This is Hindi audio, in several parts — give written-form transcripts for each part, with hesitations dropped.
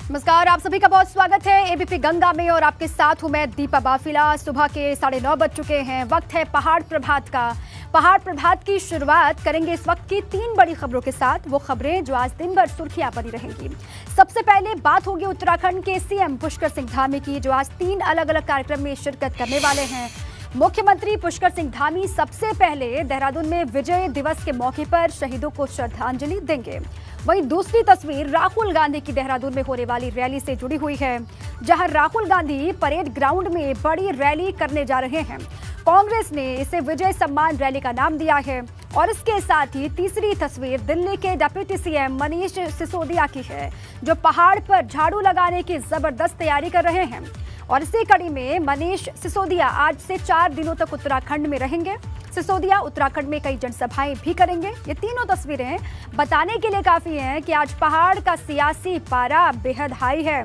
नमस्कार, आप सभी का बहुत स्वागत है एबीपी गंगा में और आपके साथ हूं मैं दीपा बाफिला। सुबह के 9:30 बज चुके हैं। वक्त है पहाड़ प्रभात का। पहाड़ प्रभात की शुरुआत करेंगे इस वक्त की 3 बड़ी खबरों के साथ, वो खबरें जो आज दिन भर सुर्खियां बनी रहेंगी। सबसे पहले बात होगी उत्तराखंड के सीएम पुष्कर सिंह धामी की, जो आज 3 अलग अलग कार्यक्रम में शिरकत करने वाले हैं। मुख्यमंत्री पुष्कर सिंह धामी सबसे पहले देहरादून में विजय दिवस के मौके पर शहीदों को श्रद्धांजलि देंगे। वहीं दूसरी तस्वीर राहुल गांधी की देहरादून में होने वाली रैली से जुड़ी हुई है, जहां राहुल गांधी परेड ग्राउंड में बड़ी रैली करने जा रहे हैं। कांग्रेस ने इसे विजय सम्मान रैली का नाम दिया है। और इसके साथ ही तीसरी तस्वीर दिल्ली के डिप्टी सीएम मनीष सिसोदिया की है, जो पहाड़ पर झाड़ू लगाने की जबरदस्त तैयारी कर रहे हैं। और इसी कड़ी में मनीष सिसोदिया आज से 4 दिनों तक उत्तराखंड में रहेंगे। सिसोदिया उत्तराखंड में कई जनसभाएं भी करेंगे। ये तीनों तस्वीरें बताने के लिए काफी हैं कि आज पहाड़ का सियासी पारा बेहद हाई है।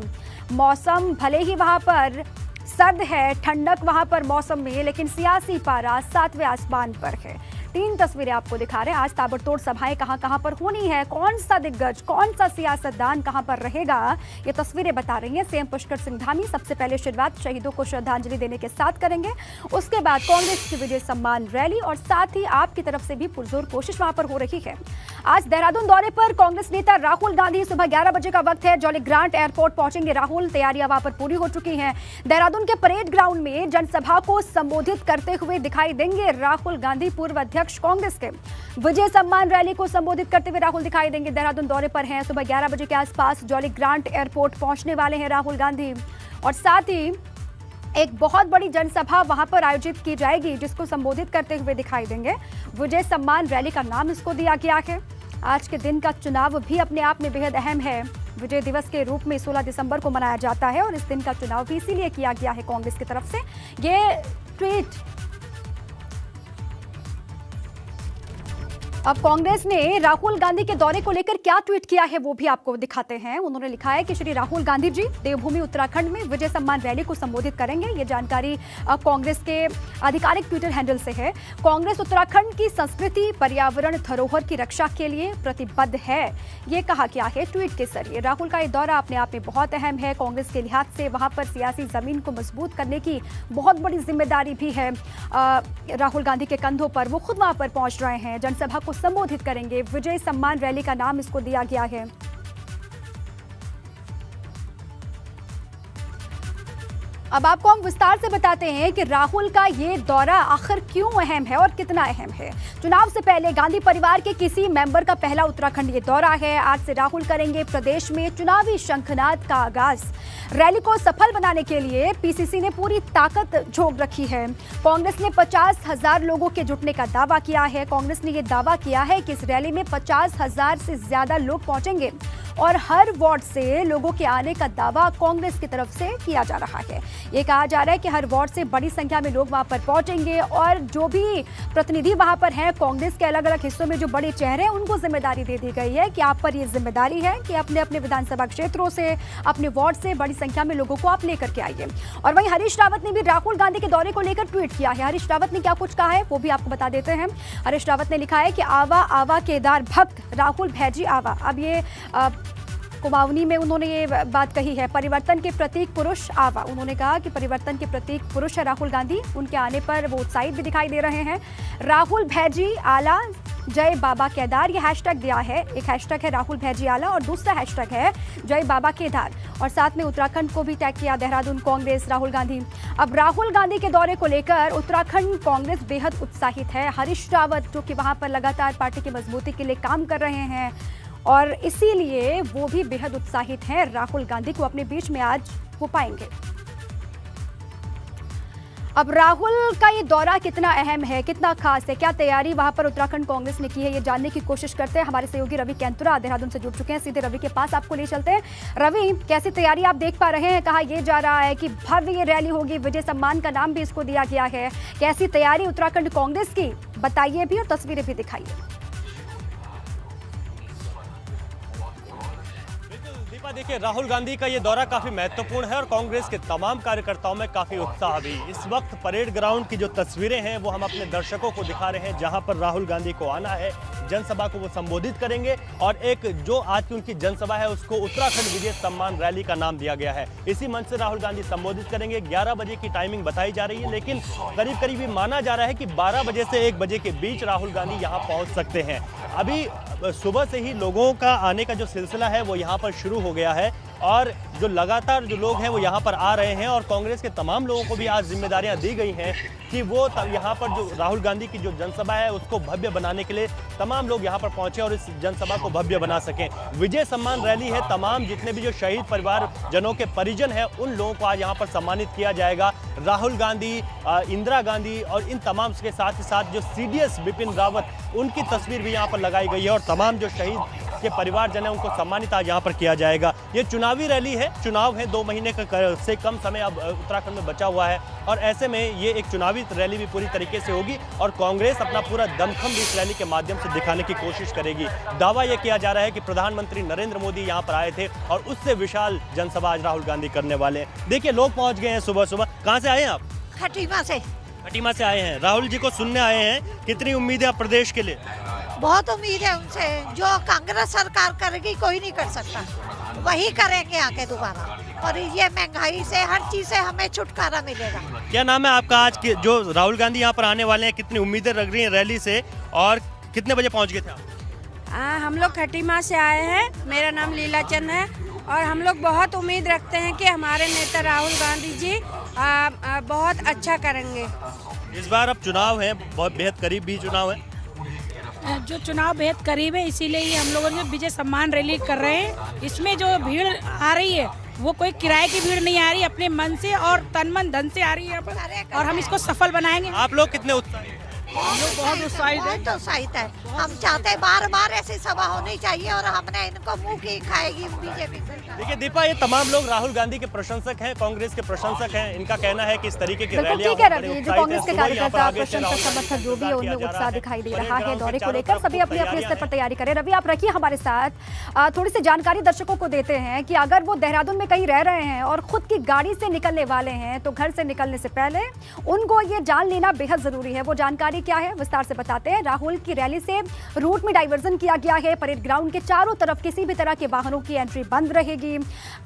मौसम भले ही वहां पर सर्द है, ठंडक वहां पर मौसम में, लेकिन सियासी पारा 7वें आसमान पर है। 3 तस्वीरें आपको दिखा रहे हैं। आज ताबड़तोड़ सभाएं कहां पर होनी है, कौन सा दिग्गज, कौन सा सियासतदान कहां पर रहेगा, ये तस्वीरें बता रही हैं। सीएम पुष्कर सिंह धामी सबसे पहले शुरुआत शहीदों को श्रद्धांजलि देने के साथ करेंगे। उसके बाद कांग्रेस की विजय सम्मान रैली और साथ ही आपकी तरफ से भी पुरजोर कोशिश वहां पर हो रही है। आज देहरादून दौरे पर कांग्रेस नेता राहुल गांधी सुबह 11 बजे का वक्त है, जॉली ग्रांट एयरपोर्ट पहुंचेंगे राहुल। तैयारियां वहां पर पूरी हो चुकी हैं। देहरादून के परेड ग्राउंड में जनसभा को संबोधित करते हुए दिखाई देंगे राहुल गांधी। पूर्व अध्यक्ष कांग्रेस के विजय सम्मान रैली को संबोधित करते हुए राहुल दिखाई देंगे। देहरादून दौरे पर हैं। सुबह 11 बजे के आसपास जॉली ग्रांट एयरपोर्ट पहुंचने वाले हैं राहुल गांधी। और साथ ही एक बहुत बड़ी जनसभा वहां पर आयोजित की जाएगी, जिसको संबोधित करते हुए दिखाई देंगे। विजय सम्मान रैली का नाम इसको दिया गया है। आज के दिन का चुनाव भी अपने आप में बेहद अहम है। विजय दिवस के रूप में 16 दिसंबर को मनाया जाता है और इस दिन का चुनाव भी इसीलिए किया गया है कांग्रेस की तरफ से। ये ट्वीट अब कांग्रेस ने राहुल गांधी के दौरे को लेकर क्या ट्वीट किया है वो भी आपको दिखाते हैं। उन्होंने लिखा है कि श्री राहुल गांधी जी देवभूमि उत्तराखंड में विजय सम्मान रैली को संबोधित करेंगे। ये जानकारी कांग्रेस के आधिकारिक ट्विटर हैंडल से है। कांग्रेस उत्तराखंड की संस्कृति, पर्यावरण, धरोहर की रक्षा के लिए प्रतिबद्ध है, ये कहा गया है ट्वीट के जरिए। राहुल का ये दौरा अपने आप में बहुत अहम है। कांग्रेस के लिहाज से वहां पर सियासी जमीन को मजबूत करने की बहुत बड़ी जिम्मेदारी भी है राहुल गांधी के कंधों पर। वो खुद वहां पर पहुंच रहे हैं, जनसभा को संबोधित करेंगे। विजय सम्मान रैली का नाम इसको दिया गया है। अब आपको हम विस्तार से बताते हैं कि राहुल का ये दौरा आखिर क्यों अहम है और कितना अहम है। चुनाव से पहले गांधी परिवार के किसी मेंबर का पहला उत्तराखंड ये दौरा है। आज से राहुल करेंगे प्रदेश में चुनावी शंखनाद का आगाज। रैली को सफल बनाने के लिए पीसीसी ने पूरी ताकत झोंक रखी है। कांग्रेस ने 50,000 लोगों के जुटने का दावा किया है। कांग्रेस ने यह दावा किया है कि इस रैली में 50,000 से ज्यादा लोग पहुंचेंगे और हर वार्ड से लोगों के आने का दावा कांग्रेस की तरफ से किया जा रहा है। ये कहा जा रहा है कि हर वार्ड से बड़ी संख्या में लोग वहां पर पहुंचेंगे और जो भी प्रतिनिधि वहां पर हैं, कांग्रेस के अलग अलग हिस्सों में जो बड़े चेहरे हैं, उनको जिम्मेदारी दे दी गई है कि आप पर ये जिम्मेदारी है कि अपने अपने विधानसभा क्षेत्रों से, अपने वार्ड से बड़ी संख्या में लोगों को आप लेकर के आइए। और वहीं हरीश रावत ने भी राहुल गांधी के दौरे को लेकर ट्वीट किया है। हरीश रावत ने क्या कुछ कहा है वो भी आपको बता देते हैं। हरीश रावत ने लिखा है कि आवा आवा केदार भक्त राहुल भैजी आवा। अब ये कुमाऊनी में उन्होंने ये बात कही है। परिवर्तन के प्रतीक पुरुष आवा। उन्होंने कहा कि परिवर्तन के प्रतीक पुरुष है राहुल गांधी। उनके आने पर वो उत्साहित भी दिखाई दे रहे हैं। राहुल भैजी आला जय बाबा केदार, ये हैशटैग दिया है। एक हैशटैग है राहुल भैजी आला और दूसरा हैशटैग है जय बाबा केदार। और साथ में उत्तराखंड को भी टैग किया, देहरादून कांग्रेस राहुल गांधी। अब राहुल गांधी के दौरे को लेकर उत्तराखंड कांग्रेस बेहद उत्साहित है। हरीश रावत जो कि वहां पर लगातार पार्टी की मजबूती के लिए काम कर रहे हैं और इसीलिए वो भी बेहद उत्साहित हैं। राहुल गांधी को अपने बीच में आज वो पाएंगे। अब राहुल का ये दौरा कितना अहम है, कितना खास है, क्या तैयारी वहां पर उत्तराखंड कांग्रेस ने की है, ये जानने की कोशिश करते हैं। हमारे सहयोगी रवि कैंतुरा देहरादून से जुड़ चुके हैं। सीधे रवि के पास आपको ले चलते हैं। रवि, कैसी तैयारी आप देख पा रहे हैं? कहा यह जा रहा है कि भव्य ये रैली होगी, विजय सम्मान का नाम भी इसको दिया गया है। कैसी तैयारी उत्तराखंड कांग्रेस की, बताइए भी और तस्वीरें भी दिखाइए। देखिए, राहुल गांधी का ये दौरा काफी महत्वपूर्ण है और कांग्रेस के तमाम कार्यकर्ताओं में काफी उत्साह भी। इस वक्त परेड ग्राउंड की जो तस्वीरें हैं वो हम अपने दर्शकों को दिखा रहे हैं, जहां पर राहुल गांधी को आना है, जनसभा को वो संबोधित करेंगे। और एक जो आज की उनकी जनसभा है उसको उत्तराखंड विजय सम्मान रैली का नाम दिया गया है। इसी मंच से राहुल गांधी संबोधित करेंगे। 11 बजे की टाइमिंग बताई जा रही है, लेकिन करीब करीब ये माना जा रहा है कि 12 बजे से 1 बजे के बीच राहुल गांधी यहाँ पहुँच सकते हैं। अभी सुबह से ही लोगों का आने का जो सिलसिला है वो यहाँ पर शुरू हो गया है और जो लगातार जो लोग हैं वो यहाँ पर आ रहे हैं और कांग्रेस के तमाम लोगों को भी आज जिम्मेदारियां दी गई हैं कि वो यहाँ पर जो राहुल गांधी की जो जनसभा है उसको भव्य बनाने के लिए तमाम लोग यहाँ पर पहुंचे और इस जनसभा को भव्य बना सकें। विजय सम्मान रैली है, तमाम जितने भी जो शहीद परिवार जनों के परिजन हैं उन लोगों को आज यहाँ पर सम्मानित किया जाएगा। राहुल गांधी, इंदिरा गांधी और इन तमाम के साथ ही साथ जो CDS बिपिन रावत, उनकी तस्वीर भी यहाँ पर लगाई गई है और तमाम जो शहीद के परिवारजन है उनको सम्मानित आज यहाँ पर किया जाएगा। ये चुनावी रैली है, चुनाव है, 2 महीने से कम समय अब उत्तराखंड में बचा हुआ है और ऐसे में ये एक चुनावी रैली भी पूरी तरीके से होगी और कांग्रेस अपना पूरा दमखम भी इस रैली के माध्यम से दिखाने की कोशिश करेगी। दावा यह किया जा रहा है कि प्रधानमंत्री नरेंद्र मोदी यहाँ पर आए थे और उससे विशाल जनसभा आज राहुल गांधी करने वाले हैं। देखिए, लोग पहुंच गए हैं सुबह सुबह। कहाँ से आए हैं आप? खटीमा से। खटीमा से आए हैं, राहुल जी को सुनने आए हैं। कितनी उम्मीद है आप प्रदेश के लिए? बहुत उम्मीद है उनसे, जो कांग्रेस सरकार करेगी कोई नहीं कर सकता, वही करेंगे आके दोबारा। और ये महंगाई से, हर चीज से हमें छुटकारा मिलेगा। क्या नाम है आपका? आज के जो राहुल गांधी यहाँ पर आने वाले हैं, कितनी उम्मीदें रख रही हैं रैली से और कितने बजे पहुँच गए थे आप? हम लोग खटीमा से आए हैं। मेरा नाम लीलाचंद है और हम लोग बहुत उम्मीद रखते हैं कि हमारे नेता राहुल गांधी जी बहुत अच्छा करेंगे। इस बार अब चुनाव है, बहुत बेहद करीब भी चुनाव है। जो चुनाव बेहद करीब है, इसीलिए ही हम लोगों ने विजय सम्मान रैली कर रहे हैं। इसमें जो भीड़ आ रही है वो कोई किराए की भीड़ नहीं आ रही, अपने मन से और तन मन धन से आ रही है यहाँ पर और हम इसको सफल बनाएंगे। आप लोग कितने उत्साहित हैं? हम लोग बहुत उत्साहित है। बहुत उत्साहित है। हम चाहते हैं बार बार ऐसी सभा होनी चाहिए और हमने इनको मुंह की खाएगी बीजेपी सरकार। देखिए दीपा, ये तमाम लोग राहुल गांधी के प्रशंसक हैं, कांग्रेस के प्रशंसक हैं। इनका कहना है कि इस तरीके की बिल्कुल रैलियां ठीक है रवि, जो कांग्रेस के कार्यकर्ता, प्रशंसक, समर्थक जो भी है उनमें उत्साह दिखाई दे रहा है दौरे को लेकर। सभी अपने अपने स्तर पर तैयारी करें। रवि, आप रखिए हमारे साथ, थोड़ी सी जानकारी दर्शकों को देते हैं कि अगर वो देहरादून में कहीं रह रहे हैं और खुद की गाड़ी से निकलने वाले हैं तो घर से निकलने से पहले उनको ये जान लेना बेहद जरूरी है। वो जानकारी क्या है, विस्तार से बताते हैं। राहुल की रैली से रूट में डाइवर्जन किया गया है। परेड ग्राउंड के चारों तरफ किसी भी तरह के वाहनों की एंट्री बंद रहेगी।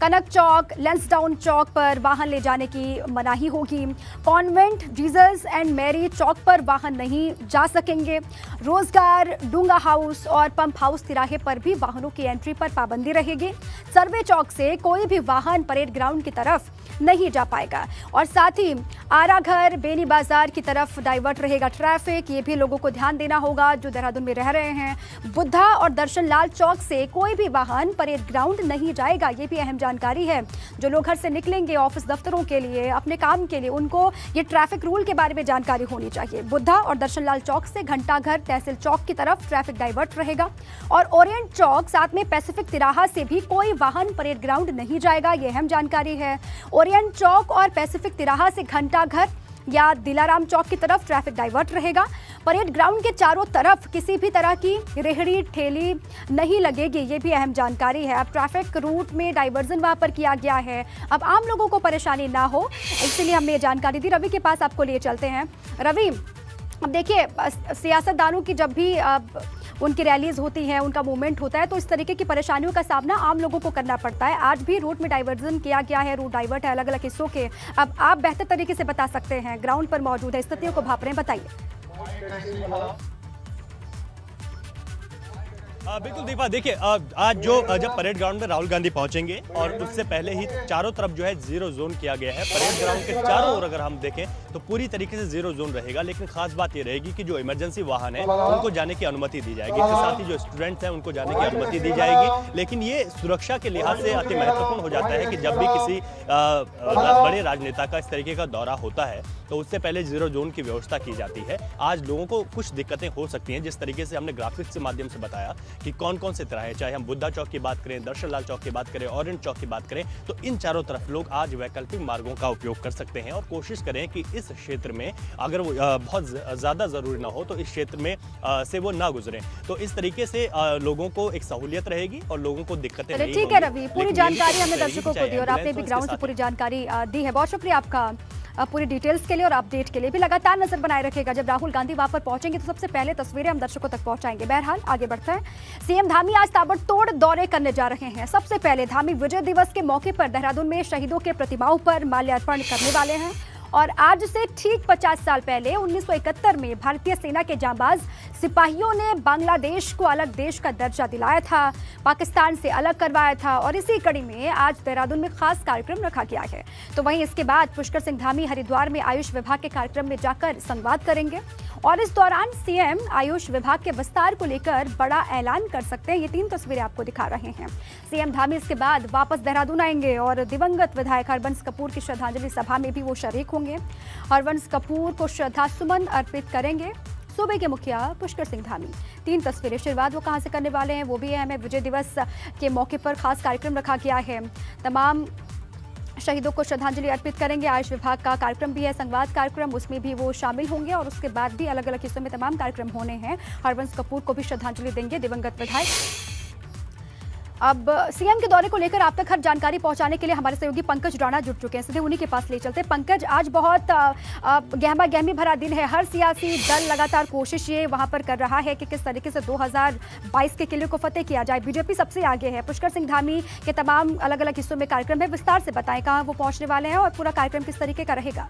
कनक चौक, लेंसडाउन चौक पर वाहन ले जाने की मनाही होगी। कॉन्वेंट, जीसस एंड मैरी चौक पर वाहन नहीं जा सकेंगे। रोजगार, डूंगा हाउस और पंप हाउस तिराहे पर भी वाहनों की एंट्री पर पाबंदी रहेगी। सर्वे चौक से कोई भी वाहन परेड ग्राउंड की तरफ नहीं जा पाएगा और साथ ही आराघर, बेनी बाजार की तरफ डाइवर्ट रहेगा ट्रैफिक। ये भी लोगों को ध्यान देना होगा जो देहरादून में रह रहे हैं। बुद्धा और दर्शन लाल चौक से कोई भी वाहन परेड ग्राउंड नहीं जाएगा। ये भी अहम जानकारी है। जो लोग घर से निकलेंगे ऑफिस दफ्तरों के लिए, अपने काम के लिए, उनको ये ट्रैफिक रूल के बारे में जानकारी होनी चाहिए। बुद्धा और दर्शन लाल चौक से घंटाघर, तहसील चौक की तरफ ट्रैफिक डाइवर्ट रहेगा और ओरिएंट चौक, साथ में पैसिफिक तिराहा से भी कोई वाहन परेड ग्राउंड नहीं जाएगा। ये अहम जानकारी है। ओरिएंट चौक और पैसिफिक तिराहा से घंटाघर या दिलाराम चौक की तरफ ट्रैफिक डाइवर्ट रहेगा। परेड ग्राउंड के चारों तरफ किसी भी तरह की रेहड़ी ठेली नहीं लगेगी। ये भी अहम जानकारी है। अब ट्रैफिक रूट में डाइवर्जन वहां पर किया गया है। अब आम लोगों को परेशानी ना हो, इसलिए हमने ये जानकारी दी। रवि के पास आपको लिए चलते हैं। रवि, अब देखिए, सियासतदानों की जब भी उनकी रैलीज होती हैं, उनका मूवमेंट होता है, तो इस तरीके की परेशानियों का सामना आम लोगों को करना पड़ता है। आज भी रूट में डाइवर्जन किया गया है, रूट डाइवर्ट है अलग अलग हिस्सों के। अब आप बेहतर तरीके से बता सकते हैं, ग्राउंड पर मौजूद है, स्थितियों को भाप रहे हैं, बताइए। बिल्कुल दीपा, देखिए आज जब परेड ग्राउंड में राहुल गांधी पहुंचेंगे और उससे पहले ही चारों तरफ जो है जीरो जोन किया गया है। परेड ग्राउंड के चारों ओर अगर हम देखें तो पूरी तरीके से जीरो जोन रहेगा, लेकिन खास बात ये रहेगी कि जो इमरजेंसी वाहन है उनको जाने की अनुमति दी जाएगी। इसके साथ ही जो स्टूडेंट्स हैं उनको जाने की अनुमति दी जाएगी। लेकिन ये सुरक्षा के लिहाज से अति महत्वपूर्ण हो जाता है कि जब भी किसी बड़े राजनेता का इस तरीके का दौरा होता है तो उससे पहले जीरो जोन की व्यवस्था की जाती है। आज लोगों को कुछ दिक्कतें हो सकती हैं, जिस तरीके से हमने ग्राफिक्स के माध्यम से बताया कि कौन कौन से तिराहे, चाहे हम बुद्धा चौक की बात करें, दर्शन लाल चौक की बात करें, ऑरेंज चौक की बात करें, तो इन चारों तरफ लोग आज वैकल्पिक मार्गों का उपयोग कर सकते हैं और कोशिश करें कि इस क्षेत्र में अगर वो बहुत ज़्यादा ज़रूरी ना हो तो इस क्षेत्र में से वो ना गुजरें। तो इस तरीके से लोगों को एक सहूलियत रहेगी और लोगों को दिक्कतें नहीं ठीक है रवि, पूरी जानकारी हमने दर्शकों को दी और आपने भी ग्राउंड से पूरी जानकारी दी है। बहुत शुक्रिया आपका पूरी डिटेल्स के लिए और अपडेट के लिए। भी लगातार नजर बनाए रखेगा, जब राहुल गांधी वहां पर पहुंचेंगे तो सबसे पहले तस्वीरें हम दर्शकों तक पहुंचाएंगे। बहरहाल आगे बढ़ते हैं। सीएम धामी आज ताबड़तोड़ दौरे करने जा रहे हैं। सबसे पहले धामी विजय दिवस के मौके पर देहरादून में शहीदों के प्रतिमाओं पर माल्यार्पण करने वाले हैं और आज से ठीक 50 साल पहले 1971 में भारतीय सेना के जांबाज सिपाहियों ने बांग्लादेश को अलग देश का दर्जा दिलाया था, पाकिस्तान से अलग करवाया था और इसी कड़ी में आज देहरादून में खास कार्यक्रम रखा गया है। तो वहीं इसके बाद पुष्कर सिंह धामी हरिद्वार में आयुष विभाग के कार्यक्रम में जाकर संवाद करेंगे और इस दौरान सीएम आयुष विभाग के विस्तार को लेकर बड़ा ऐलान कर सकते हैं। ये 3 तस्वीरें आपको दिखा रहे हैं। सीएम धामी इसके बाद वापस देहरादून आएंगे और दिवंगत विधायक हरबंस कपूर की श्रद्धांजलि सभा में भी वो शरीक होंगे। हरबंस कपूर को श्रद्धा सुमन अर्पित करेंगे सूबे के मुखिया पुष्कर सिंह धामी। 3 तस्वीरें, शुरुआत वो कहां से करने वाले हैं वो भी है हमें। विजय दिवस के मौके पर खास कार्यक्रम रखा गया है, तमाम शहीदों को श्रद्धांजलि अर्पित करेंगे। आयुष विभाग का कार्यक्रम भी है, संवाद कार्यक्रम, उसमें भी वो शामिल होंगे और उसके बाद भी अलग अलग हिस्सों में तमाम कार्यक्रम होने हैं। हरबंस कपूर को भी श्रद्धांजलि देंगे दिवंगत विधायक। अब सीएम के दौरे को लेकर आप तक हर जानकारी पहुंचाने के लिए हमारे सहयोगी पंकज राणा जुट चुके हैं। सीधे उन्हीं के पास ले चलते। पंकज, आज बहुत गहमा गहमी भरा दिन है। हर सियासी दल लगातार कोशिश ये वहां पर कर रहा है कि किस तरीके से 2022 के किले को फतेह किया जाए। बीजेपी सबसे आगे है। पुष्कर सिंह धामी के तमाम अलग अलग हिस्सों में कार्यक्रम है। विस्तार से बताएं कहां वो पहुंचने वाले हैं और पूरा कार्यक्रम किस तरीके का रहेगा।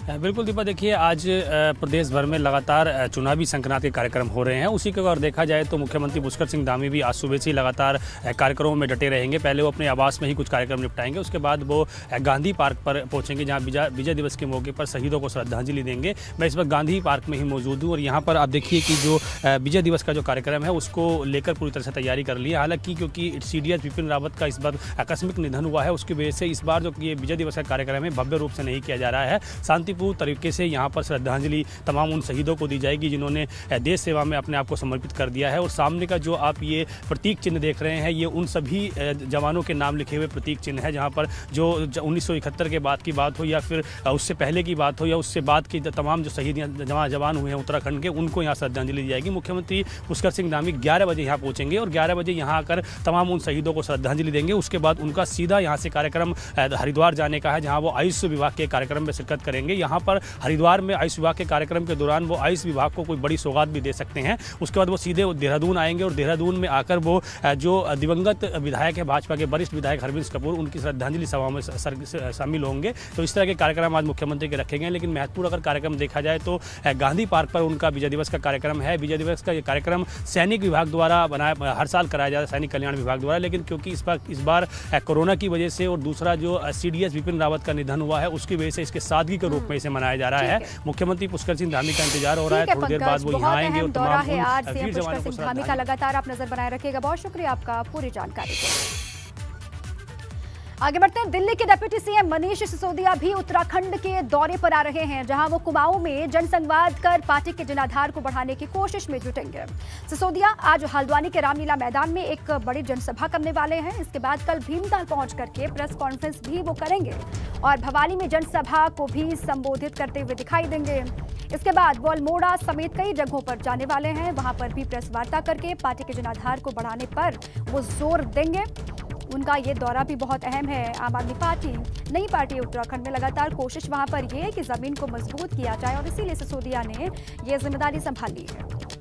बिल्कुल दीपा, देखिए आज प्रदेश भर में लगातार चुनावी संक्रांति के कार्यक्रम हो रहे हैं। उसी के अगर देखा जाए तो मुख्यमंत्री पुष्कर सिंह धामी भी आज सुबह से ही लगातार कार्यक्रमों में डटे रहेंगे। पहले वो अपने आवास में ही कुछ कार्यक्रम निपटाएंगे, उसके बाद वो गांधी पार्क पर पहुंचेंगे जहां विजय दिवस के मौके पर शहीदों को श्रद्धांजलि देंगे। मैं इस वक्त गांधी पार्क में ही मौजूद हूँ और यहाँ पर आप देखिए कि जो विजय दिवस का जो कार्यक्रम है उसको लेकर पूरी तरह से तैयारी कर ली है। हालांकि क्योंकि CDS बिपिन रावत का इस बार आकस्मिक निधन हुआ है, उसकी वजह से इस बार जो ये विजय दिवस का कार्यक्रम है भव्य रूप से नहीं किया जा रहा है। शांतिपूर्ण तरीके से यहाँ पर श्रद्धांजलि तमाम उन शहीदों को दी जाएगी जिन्होंने देश सेवा में अपने आप को समर्पित कर दिया है। और सामने का जो आप ये प्रतीक चिन्ह देख रहे हैं, ये उन सभी जवानों के नाम लिखे हुए प्रतीक चिन्ह है जहाँ पर जो 1971 के बाद की बात हो या फिर उससे पहले की बात हो या उससे बाद की तमाम जो शहीद जवान हुए हैं उत्तराखंड के, उनको यहाँ श्रद्धांजलि दी जाएगी। मुख्यमंत्री पुष्कर सिंह धामी 11 बजे यहाँ पहुँचेंगे और 11 बजे यहाँ आकर तमाम उन शहीदों को श्रद्धांजलि देंगे। उसके बाद उनका सीधा यहाँ से कार्यक्रम हरिद्वार जाने का है जहाँ वो आयुष विभाग के कार्यक्रम में शिरकत करेंगे। यहाँ पर हरिद्वार में आयुष विभाग के कार्यक्रम के दौरान वो आयुष विभाग को कोई बड़ी सौगात भी दे सकते हैं। उसके बाद वो सीधे देहरादून आएंगे और देहरादून में आकर वो जो दिवंगत विधायक है, भाजपा के वरिष्ठ विधायक हरबंस कपूर, उनकी श्रद्धांजलि सभा में शामिल होंगे। तो इस तरह के कार्यक्रम आज मुख्यमंत्री के रखे गए। लेकिन महत्वपूर्ण अगर कार्यक्रम देखा जाए तो गांधी पार्क पर उनका विजय दिवस का कार्यक्रम है। विजय दिवस का ये कार्यक्रम सैनिक विभाग द्वारा बनाया, हर साल कराया जाता है सैनिक कल्याण विभाग द्वारा। लेकिन क्योंकि इस बार कोरोना की वजह से और दूसरा जो CDS बिपिन रावत का निधन हुआ है उसकी वजह से इसके सादगी के रूप में इसे मनाया जा रहा है। मुख्यमंत्री पुष्कर सिंह धामी का इंतजार हो रहा है। थोड़ी देर बाद वो यहाँ आएंगे और तमाम वीर जवानों को धामी का लगातार आप नजर बनाए रखिएगा। बहुत शुक्रिया आपका पूरी जानकारी के लिए। आगे बढ़ते हैं। दिल्ली के डिप्टी सीएम मनीष सिसोदिया भी उत्तराखंड के दौरे पर आ रहे हैं, जहां वो कुमाऊं में जनसंवाद कर पार्टी के जनाधार को बढ़ाने की कोशिश में जुटेंगे। सिसोदिया आज हल्द्वानी के रामलीला मैदान में एक बड़ी जनसभा करने वाले हैं। इसके बाद कल भीमताल पहुंच करके प्रेस कॉन्फ्रेंस भी वो करेंगे और भवाली में जनसभा को भी संबोधित करते हुए दिखाई देंगे। इसके बाद वो अल्मोड़ा समेत कई जगहों पर जाने वाले हैं, वहां पर भी प्रेस वार्ता करके पार्टी के जनाधार को बढ़ाने पर वो जोर देंगे। उनका ये दौरा भी बहुत अहम है। आम आदमी पार्टी नई पार्टी उत्तराखंड में लगातार कोशिश वहां पर यह है कि जमीन को मजबूत किया जाए और इसीलिए सिसोदिया ने यह जिम्मेदारी संभाल ली है।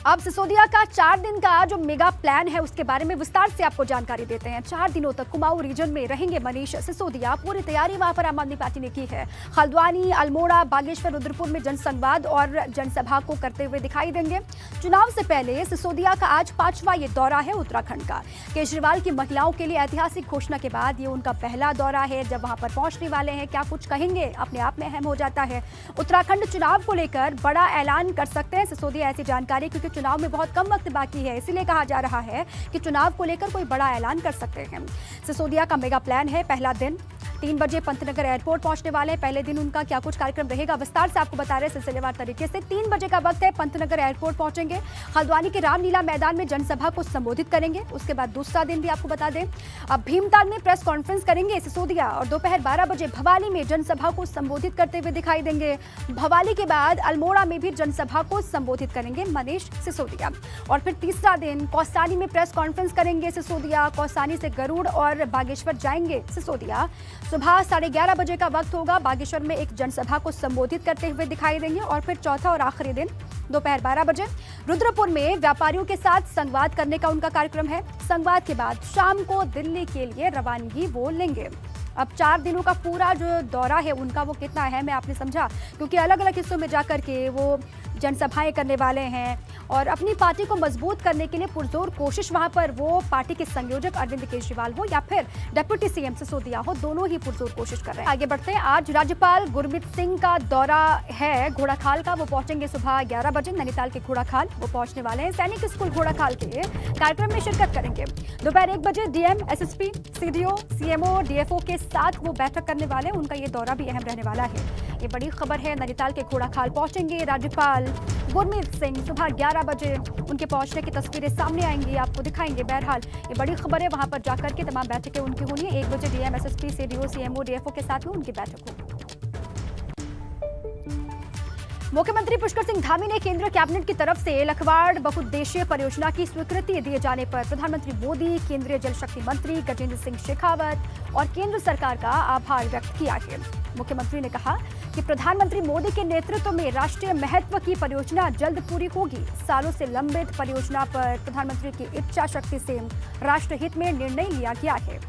अब सिसोदिया का 4 दिन का जो मेगा प्लान है उसके बारे में विस्तार से आपको जानकारी देते हैं। 4 दिनों तक कुमाऊं रीजन में रहेंगे मनीष सिसोदिया। पूरी तैयारी वहां पर आम आदमी पार्टी ने की है। हल्द्वानी, अल्मोड़ा, बागेश्वर, रुद्रपुर में जनसंवाद और जनसभा को करते हुए दिखाई देंगे। चुनाव से पहले सिसोदिया का आज 5वां ये दौरा है उत्तराखंड का। केजरीवाल की महिलाओं के लिए ऐतिहासिक घोषणा के बाद ये उनका पहला दौरा है। जब वहां पर पहुंचने वाले हैं, क्या कुछ कहेंगे, अपने आप में अहम हो जाता है। उत्तराखंड चुनाव को लेकर बड़ा ऐलान कर सकते हैं सिसोदिया। ऐसी जानकारी क्योंकि चुनाव में बहुत कम वक्त बाकी है, इसीलिए कहा जा रहा है कि चुनाव को लेकर कोई बड़ा ऐलान कर सकते हैं। सिसोदिया का मेगा प्लान है। पहला दिन 3 बजे पंतनगर एयरपोर्ट पहुंचने वाले हैं। पहले दिन उनका क्या कुछ कार्यक्रम रहेगा, विस्तार से आपको बता रहे हैं सिलसिलेवार तरीके से। 3 बजे का वक्त है, पंतनगर एयरपोर्ट पहुंचेंगे, हल्द्वानी के रामलीला मैदान में जनसभा को संबोधित करेंगे। उसके बाद दूसरा दिन भी आपको बता दें, अब भीमताल में प्रेस कॉन्फ्रेंस करेंगे सिसोदिया और दोपहर 12 बजे भवाली में जनसभा को संबोधित करते हुए दिखाई देंगे। भवाली के बाद अल्मोड़ा में भी जनसभा को संबोधित करेंगे मनीष सिसोदिया। और फिर तीसरा दिन कौसानी में प्रेस कॉन्फ्रेंस करेंगे सिसोदिया। कौसानी से गरुड़ और बागेश्वर जाएंगे सिसोदिया। सुबह 11:30 बजे का वक्त होगा, बागेश्वर में एक जनसभा को संबोधित करते हुए दिखाई देंगे। और फिर चौथा और आखिरी दिन दोपहर 12 बजे रुद्रपुर में व्यापारियों के साथ संवाद करने का उनका कार्यक्रम है। संवाद के बाद शाम को दिल्ली के लिए रवानगी वो लेंगे। अब 4 दिनों का पूरा जो दौरा है उनका वो कितना अहम है आपने समझा, क्योंकि अलग अलग हिस्सों में जाकर के वो जनसभाएं करने वाले हैं और अपनी पार्टी को मजबूत करने के लिए पुरजोर कोशिश वहां पर वो पार्टी के संयोजक अरविंद केजरीवाल हो या फिर डिप्टी सीएम सिसोदिया हो, दोनों ही पुरजोर कोशिश कर रहे हैं। आगे बढ़ते हैं, आज राज्यपाल गुरमीत सिंह का दौरा है घोड़ाखाल का। वो पहुंचेंगे सुबह 11 बजे नैनीताल के घोड़ाखाल वो पहुंचने वाले हैं। सैनिक स्कूल घोड़ाखाल के कार्यक्रम में शिरकत करेंगे। दोपहर 1 बजे DM, SSP, CDO, CMO, DFO के साथ वो बैठक करने वाले हैं। उनका ये दौरा भी अहम रहने वाला है। ये बड़ी खबर है, नैनीताल के घोड़ाखाल पहुंचेंगे राज्यपाल गुरमीत सिंह। सुबह 11 बजे उनके पहुंचने की तस्वीरें सामने आएंगी, आपको दिखाएंगे। बहरहाल ये बड़ी खबर है, वहां पर जाकर के तमाम बैठकें उनकी होनी है। 1 बजे DM, SSP, CDO, CMO, DFO के साथ में उनकी बैठक होगी। मुख्यमंत्री पुष्कर सिंह धामी ने केंद्र कैबिनेट की तरफ से लखवाड़ बहुउद्देशीय परियोजना की स्वीकृति दिए जाने पर प्रधानमंत्री मोदी, केंद्रीय जल शक्ति मंत्री गजेंद्र सिंह शेखावत और केंद्र सरकार का आभार व्यक्त किया है। मुख्यमंत्री ने कहा कि प्रधानमंत्री मोदी के नेतृत्व में राष्ट्रीय महत्व की परियोजना जल्द पूरी होगी। सालों से लंबित परियोजना पर प्रधानमंत्री की इच्छा शक्ति से राष्ट्रहित में निर्णय लिया गया है।